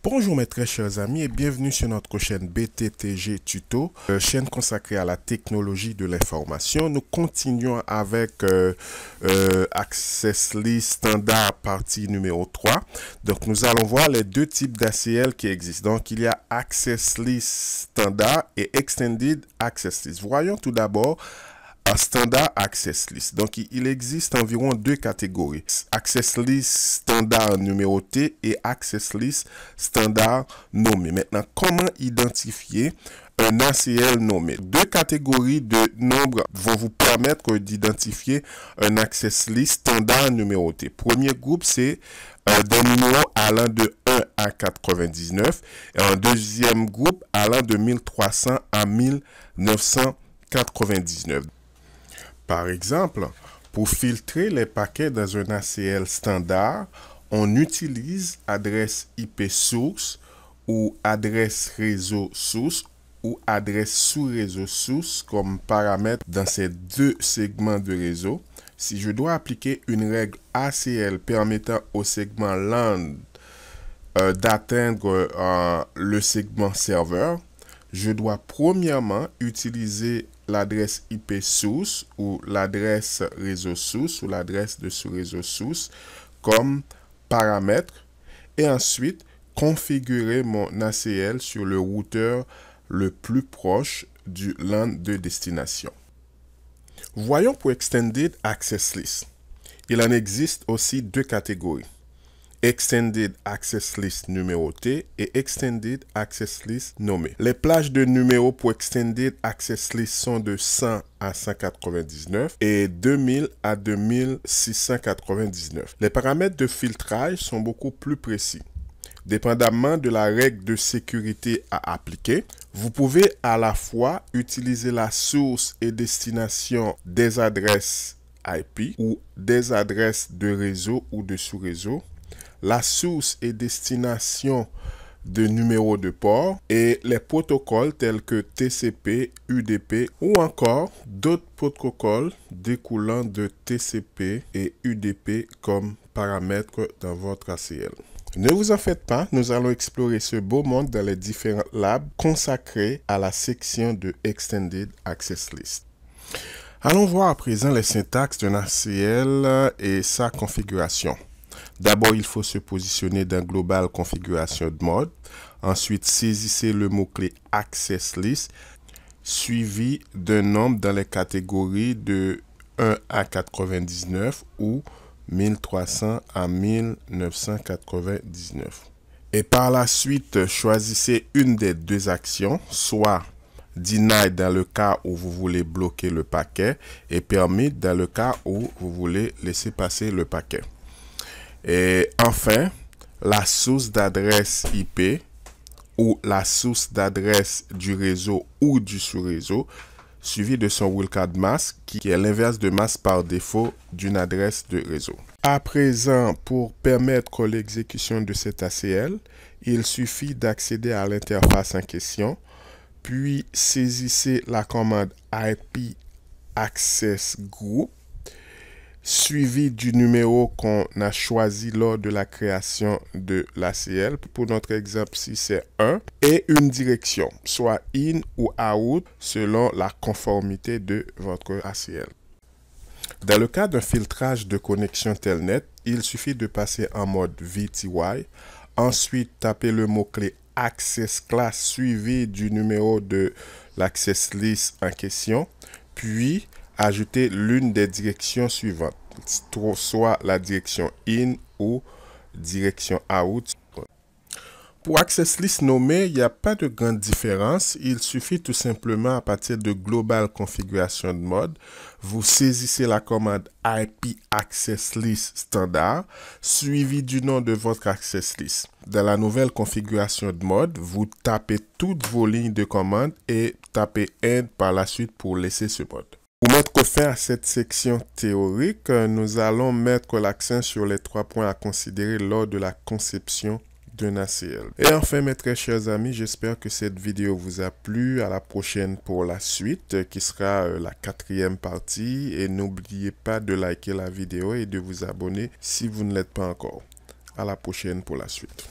Bonjour mes très chers amis et bienvenue sur notre chaîne BTTG Tuto, chaîne consacrée à la technologie de l'information. Nous continuons avec Access List Standard partie numéro 3. Donc nous allons voir les deux types d'ACL qui existent. Donc il y a Access List Standard et Extended Access List. Voyons tout d'abord un standard access list. Donc, il existe environ deux catégories. Access list standard numéroté et access list standard nommé. Maintenant, comment identifier un ACL nommé? Deux catégories de nombres vont vous permettre d'identifier un access list standard numéroté. Premier groupe, c'est des numéros allant de 1 à 99 et un deuxième groupe allant de 1300 à 1999. Par exemple, pour filtrer les paquets dans un ACL standard, on utilise adresse IP source ou adresse réseau source ou adresse sous-réseau source comme paramètre dans ces deux segments de réseau. Si je dois appliquer une règle ACL permettant au segment LAN d'atteindre le segment serveur, je dois premièrement utiliser l'adresse IP source ou l'adresse réseau source ou l'adresse de sous-réseau source comme paramètre et ensuite configurer mon ACL sur le routeur le plus proche du LAN de destination. Voyons pour Extended Access List. Il en existe aussi deux catégories. Extended Access List numéroté et Extended Access List nommé. Les plages de numéros pour Extended Access List sont de 100 à 199 et 2000 à 2699. Les paramètres de filtrage sont beaucoup plus précis. Dépendamment de la règle de sécurité à appliquer, vous pouvez à la fois utiliser la source et destination des adresses IP ou des adresses de réseau ou de sous-réseau, la source et destination de numéros de port et les protocoles tels que TCP, UDP ou encore d'autres protocoles découlant de TCP et UDP comme paramètres dans votre ACL. Ne vous en faites pas, nous allons explorer ce beau monde dans les différents labs consacrés à la section de Extended Access List. Allons voir à présent les syntaxes d'un ACL et sa configuration. D'abord, il faut se positionner dans Global Configuration de mode. Ensuite, saisissez le mot-clé Access List, suivi d'un nombre dans les catégories de 1 à 99 ou 1300 à 1999. Et par la suite, choisissez une des deux actions, soit Deny dans le cas où vous voulez bloquer le paquet et Permit dans le cas où vous voulez laisser passer le paquet. Et enfin, la source d'adresse IP ou la source d'adresse du réseau ou du sous-réseau, suivi de son wildcard mask, qui est l'inverse de mask par défaut d'une adresse de réseau. À présent, pour permettre l'exécution de cet ACL, il suffit d'accéder à l'interface en question, puis saisissez la commande IP Access Group, suivi du numéro qu'on a choisi lors de la création de l'ACL. Pour notre exemple, si c'est 1, et une direction, soit in ou out, selon la conformité de votre ACL. Dans le cas d'un filtrage de connexion Telnet, il suffit de passer en mode VTY, ensuite taper le mot-clé Access Class suivi du numéro de l'Access List en question, puis ajouter l'une des directions suivantes, soit la direction in ou direction out. Pour Access List nommé, il n'y a pas de grande différence. Il suffit tout simplement à partir de Global Configuration de mode, vous saisissez la commande IP Access List standard, suivi du nom de votre Access List. Dans la nouvelle configuration de mode, vous tapez toutes vos lignes de commande et tapez End par la suite pour laisser ce mode. Pour mettre fin à cette section théorique, nous allons mettre l'accent sur les 3 points à considérer lors de la conception d'un ACL. Et enfin, mes très chers amis, j'espère que cette vidéo vous a plu. À la prochaine pour la suite, qui sera la 4e partie. Et n'oubliez pas de liker la vidéo et de vous abonner si vous ne l'êtes pas encore. À la prochaine pour la suite.